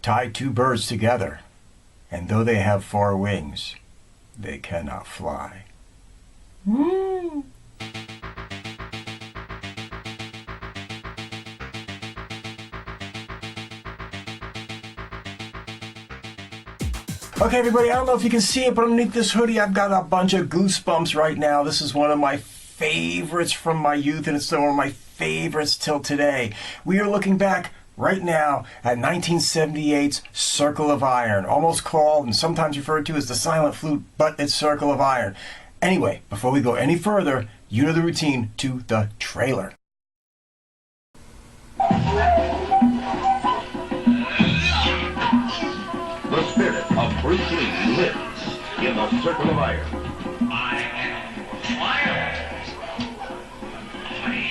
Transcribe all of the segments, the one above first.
tie two birds together, and though they have four wings, they cannot fly. Mm. Okay, everybody, I don't know if you can see it, but underneath this hoodie, I've got a bunch of goosebumps right now. This is one of my favorites from my youth, and it's still one of my favorites till today. We are looking back right now at 1978's Circle of Iron, almost called and sometimes referred to as the Silent Flute, but it's Circle of Iron. Anyway, before we go any further, you know the routine to the trailer. The spirit of Bruce Lee lives in the Circle of Iron. I am fire. I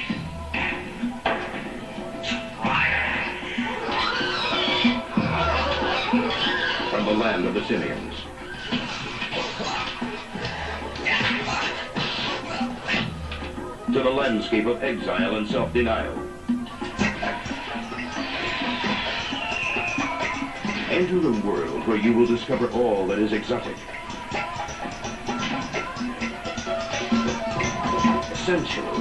am fire. From the land of the Simians. To the landscape of exile and self-denial. Enter the world where you will discover all that is exotic, sensual,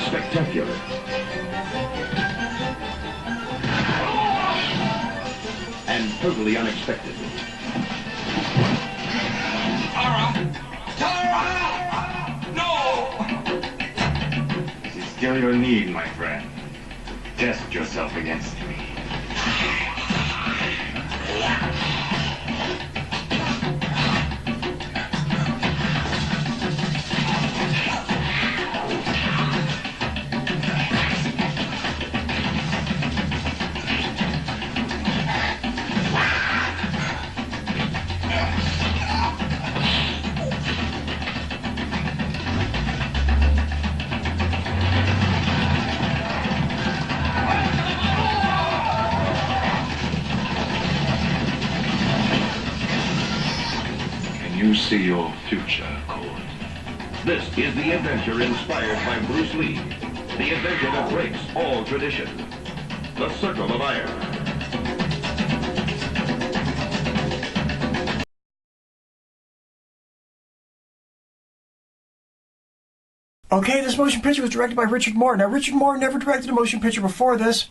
spectacular, and totally unexpected. Tara! No! This is still your need, my friend. Test yourself against me. You see your future, Court. This is the adventure inspired by Bruce Lee. The adventure that breaks all tradition. The Circle of Iron. Okay, this motion picture was directed by Richard Moore. Now, Richard Moore never directed a motion picture before this,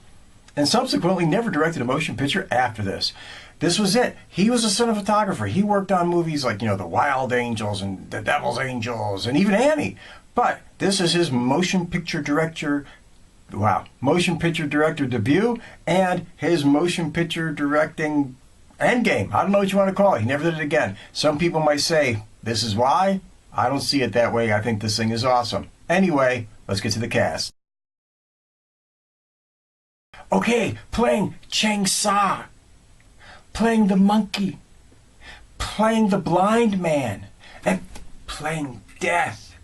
and subsequently never directed a motion picture after this. This was it. He was a cinematographer. He worked on movies like, The Wild Angels and The Devil's Angels and even Annie. But this is his motion picture director debut and his motion picture directing endgame. I don't know what you want to call it. He never did it again. Some people might say, this is why. I don't see it that way. I think this thing is awesome. Anyway, let's get to the cast. Okay, playing Chang-Sha, playing the monkey, playing the blind man, and playing death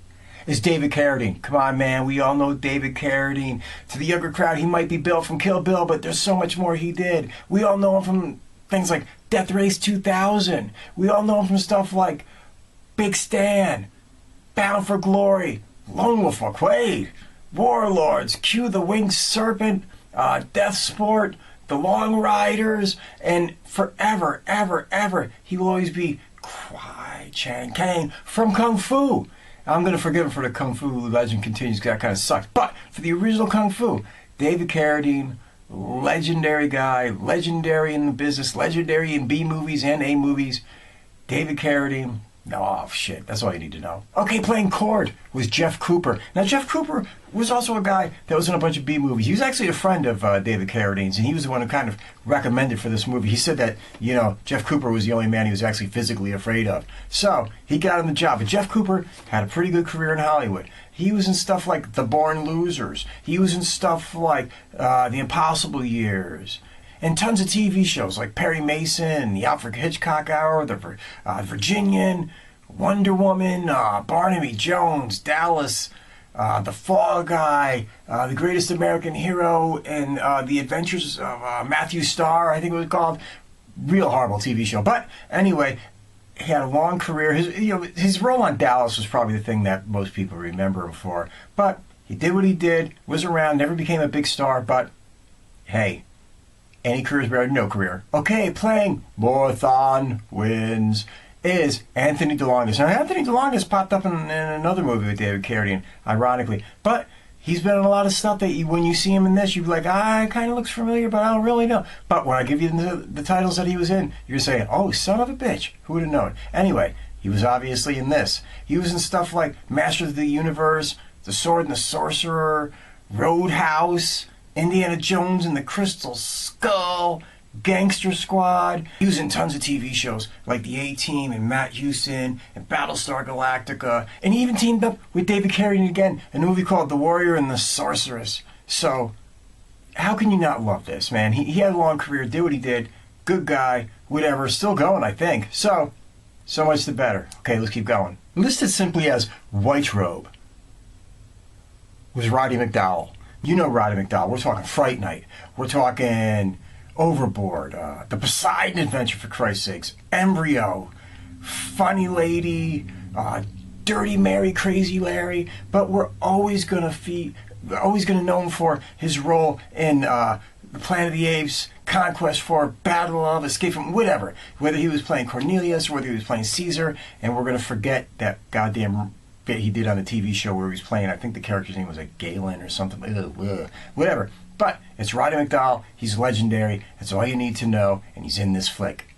is David Carradine. Come on, man, we all know David Carradine. To the younger crowd, he might be Bill from Kill Bill, but there's so much more he did. We all know him from things like Death Race 2000. We all know him from stuff like Big Stan, Bound for Glory, Lone Wolf McQuade, Warlords, Q the Winged Serpent, Death Sport, The Long Riders, and forever, ever, ever, he will always be Kwai Chang Kang from Kung Fu. I'm going to forgive him for the Kung Fu Legend Continues because that kind of sucked. But for the original Kung Fu, David Carradine, legendary guy, legendary in the business, legendary in B movies and A movies. David Carradine. Oh, shit. That's all you need to know. Okay, playing Cord was Jeff Cooper. Now, Jeff Cooper was also a guy that was in a bunch of B movies. He was actually a friend of David Carradine's, and he was the one who kind of recommended for this movie. He said that, Jeff Cooper was the only man he was actually physically afraid of. So, he got him the job. But Jeff Cooper had a pretty good career in Hollywood. He was in stuff like The Born Losers. He was in stuff like The Impossible Years. And tons of TV shows like Perry Mason, The Alfred Hitchcock Hour, The Virginian, Wonder Woman, Barnaby Jones, Dallas, The Fall Guy, The Greatest American Hero, and The Adventures of Matthew Starr, I think it was called. Real horrible TV show. But anyway, he had a long career. His role on Dallas was probably the thing that most people remember him for. But he did what he did, was around, never became a big star, but hey, any career is better than no career. Okay, playing Morthond wins is Anthony DeLongis. Now, Anthony DeLongis popped up in another movie with David Carradine, ironically. But he's been in a lot of stuff that when you see him in this, you'd be like, it kind of looks familiar, but I don't really know. But when I give you the titles that he was in, you're saying, oh, son of a bitch, who would have known? Anyway, he was obviously in this. He was in stuff like Masters of the Universe, The Sword and the Sorcerer, Roadhouse, Indiana Jones and the Crystal Skull, Gangster Squad. He was in tons of TV shows like The A-Team and Matt Houston and Battlestar Galactica. And he even teamed up with David Carradine again in a movie called The Warrior and the Sorceress. So, how can you not love this, man? He had a long career, did what he did, good guy, whatever, still going, I think. So much the better. Okay, let's keep going. Listed simply as White Robe was Roddy McDowall. You know Roddy McDowall. We're talking Fright Night. We're talking Overboard, The Poseidon Adventure, for Christ's sakes, Embryo, Funny Lady, Dirty Mary, Crazy Larry. But we're always gonna know him for his role in The Planet of the Apes, Conquest 4, Battle of, Escape from, whatever. Whether he was playing Cornelius or whether he was playing Caesar, and we're gonna forget that goddamn bit he did on the TV show where he was playing, I think the character's name was like Galen or something, whatever. But it's Roddy McDowall, he's legendary, that's all you need to know, and he's in this flick.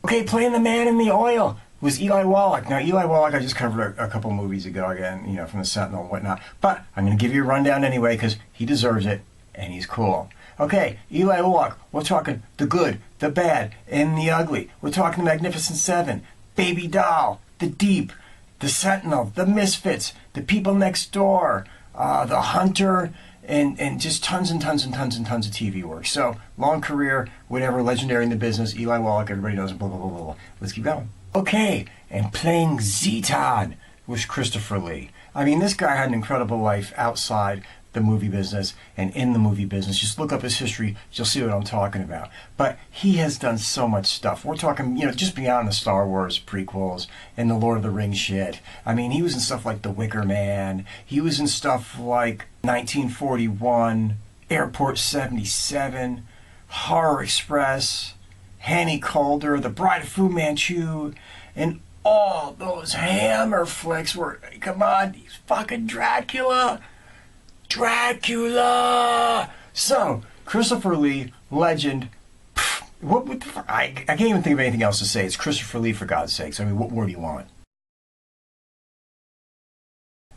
Okay, playing the man in the oil was Eli Wallach. Now, Eli Wallach I just covered a couple movies ago, again, from the Sentinel and whatnot, but I'm going to give you a rundown anyway, because he deserves it, and he's cool. Okay, Eli Wallach, we're talking The Good, The Bad, and The Ugly. We're talking The Magnificent Seven, Baby Doll, The Deep, The Sentinel, The Misfits, The People Next Door, The Hunter, and just tons and tons and tons and tons of TV work. So, long career, whatever, legendary in the business, Eli Wallach, everybody knows him, blah, blah, blah, blah, blah. Let's keep going. Okay, and playing Zetan was Christopher Lee. I mean, this guy had an incredible life outside the movie business and in the movie business. Just look up his history, you'll see what I'm talking about. But he has done so much stuff. We're talking, just beyond the Star Wars prequels and the Lord of the Rings shit. I mean, he was in stuff like The Wicker Man. He was in stuff like 1941, Airport 77, Horror Express, Hanny Calder, The Bride of Fu Manchu, and all those Hammer flicks were, come on, he's fucking Dracula. So, Christopher Lee, legend. I can't even think of anything else to say. It's Christopher Lee, for God's sakes. I mean, what more do you want?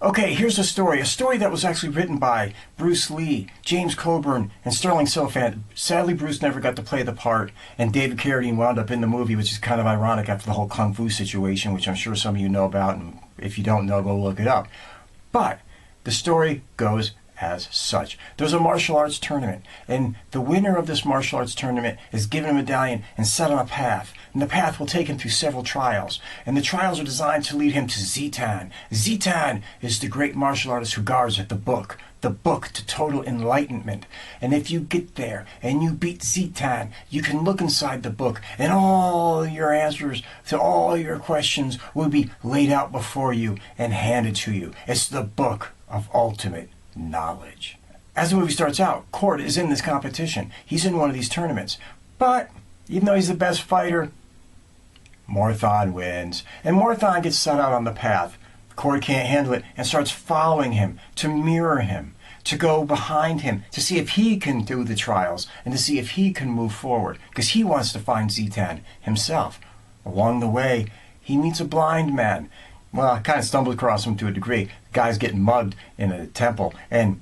Okay, here's a story that was actually written by Bruce Lee, James Coburn, and Sterling Silliphant. Sadly, Bruce never got to play the part, and David Carradine wound up in the movie, which is kind of ironic after the whole Kung Fu situation, which I'm sure some of you know about, and if you don't know, go look it up. But the story goes as such. There's a martial arts tournament, and the winner of this martial arts tournament is given a medallion and set on a path. And the path will take him through several trials. And the trials are designed to lead him to Zetan. Zetan is the great martial artist who guards at the book to total enlightenment. And if you get there and you beat Zetan, you can look inside the book, and all your answers to all your questions will be laid out before you and handed to you. It's the book of ultimate knowledge. As the movie starts out, Cord is in this competition. He's in one of these tournaments. But even though he's the best fighter, Morthond wins. And Morthond gets set out on the path. Cord can't handle it and starts following him, to mirror him, to go behind him, to see if he can do the trials and to see if he can move forward, because he wants to find Zetan himself. Along the way, he meets a blind man. Well, I kind of stumbled across him to a degree. The guy's getting mugged in a temple, and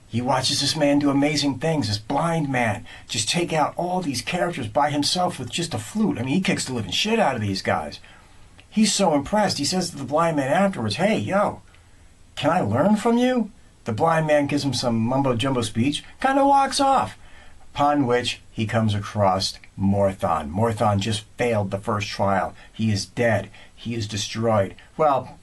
he watches this man do amazing things, this blind man, just take out all these characters by himself with just a flute. I mean, he kicks the living shit out of these guys. He's so impressed, he says to the blind man afterwards, "Hey, yo, can I learn from you?" The blind man gives him some mumbo-jumbo speech, kind of walks off. Upon which he comes across Morthond. Morthond just failed the first trial. He is dead. He is destroyed. Well,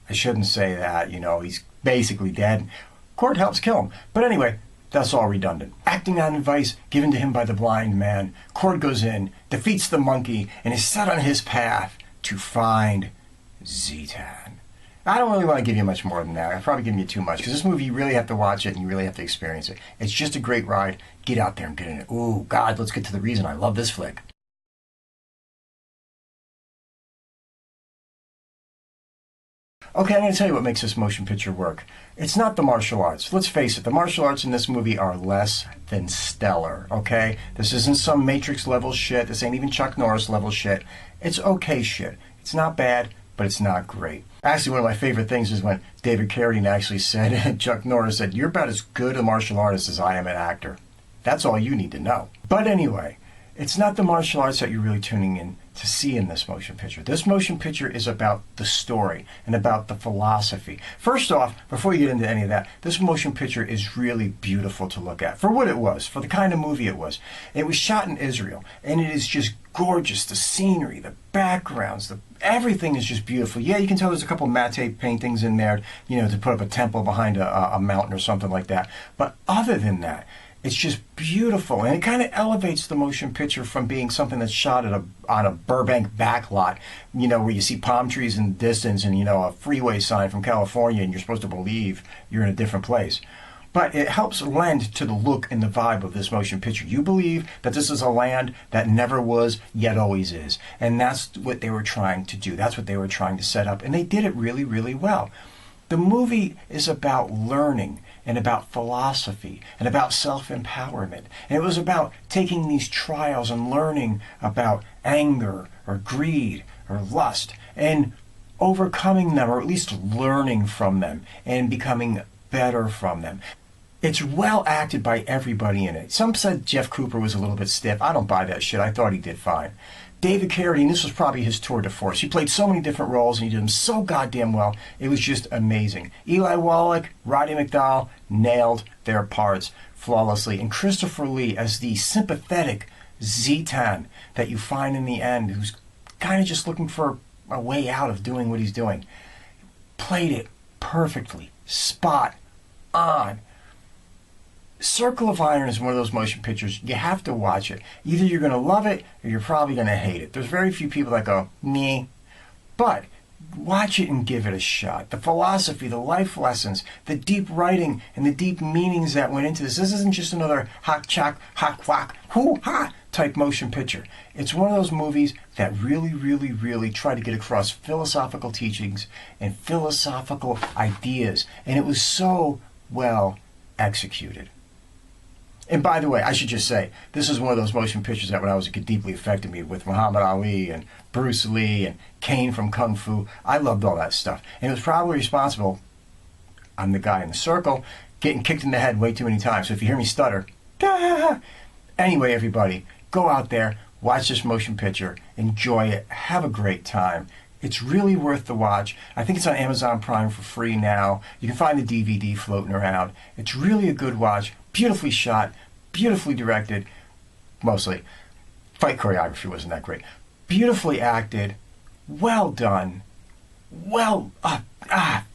I shouldn't say that, he's basically dead. Cord helps kill him. But anyway, that's all redundant. Acting on advice given to him by the blind man, Cord goes in, defeats the monkey, and is set on his path to find Zetan. I don't really want to give you much more than that. I'm probably giving you too much, because this movie, you really have to watch it and you really have to experience it. It's just a great ride. Get out there and get in it. Ooh, God, let's get to the reason I love this flick. Okay, I'm going to tell you what makes this motion picture work. It's not the martial arts. Let's face it, the martial arts in this movie are less than stellar, okay? This isn't some Matrix level shit. This ain't even Chuck Norris level shit. It's okay shit. It's not bad, but it's not great. Actually, one of my favorite things is when David Carradine actually said, Chuck Norris said, "You're about as good a martial artist as I am an actor." That's all you need to know. But anyway, it's not the martial arts that you're really tuning in to see in this motion picture. This motion picture is about the story and about the philosophy. First off, before you get into any of that, this motion picture is really beautiful to look at. For what it was, for the kind of movie it was. It was shot in Israel, and it is just gorgeous. The scenery, the backgrounds, everything is just beautiful. Yeah, you can tell there's a couple matte paintings in there, to put up a temple behind a mountain or something like that. But other than that, it's just beautiful, and it kind of elevates the motion picture from being something that's shot on a Burbank backlot, where you see palm trees in the distance and, a freeway sign from California, and you're supposed to believe you're in a different place. But it helps lend to the look and the vibe of this motion picture. You believe that this is a land that never was, yet always is. And that's what they were trying to do. That's what they were trying to set up, and they did it really, really well. The movie is about learning and about philosophy and about self-empowerment. And it was about taking these trials and learning about anger or greed or lust and overcoming them, or at least learning from them and becoming better from them. It's well acted by everybody in it. Some said Jeff Cooper was a little bit stiff. I don't buy that shit. I thought he did fine. David Carradine, this was probably his tour de force. He played so many different roles and he did them so goddamn well. It was just amazing. Eli Wallach, Roddy McDowall nailed their parts flawlessly. And Christopher Lee as the sympathetic Zetan that you find in the end, who's kind of just looking for a way out of doing what he's doing, played it perfectly. Spot on. Circle of Iron is one of those motion pictures. You have to watch it. Either you're going to love it or you're probably going to hate it. There's very few people that go, meh. But watch it and give it a shot. The philosophy, the life lessons, the deep writing, and the deep meanings that went into this. This isn't just another hock, chock, hock, whack, hoo-ha type motion picture. It's one of those movies that really, really, really try to get across philosophical teachings and philosophical ideas. And it was so well executed. And by the way, I should just say, this is one of those motion pictures that when I was a kid deeply affected me, with Muhammad Ali and Bruce Lee and Kane from Kung Fu. I loved all that stuff. And it was probably responsible, I'm the guy in the circle, getting kicked in the head way too many times. So if you hear me stutter, ah! Anyway, everybody, go out there, watch this motion picture, enjoy it, have a great time. It's really worth the watch. I think it's on Amazon Prime for free now. You can find the DVD floating around. It's really a good watch. Beautifully shot, beautifully directed, mostly. Fight choreography wasn't that great. Beautifully acted, well done,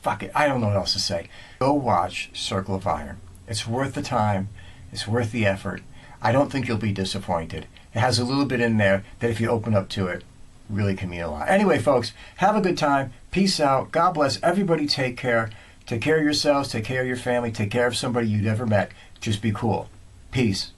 fuck it. I don't know what else to say. Go watch Circle of Iron. It's worth the time. It's worth the effort. I don't think you'll be disappointed. It has a little bit in there that if you open up to it, really can mean a lot. Anyway, folks, have a good time. Peace out. God bless everybody. Take care. Take care of yourselves. Take care of your family. Take care of somebody you've never met. Just be cool. Peace.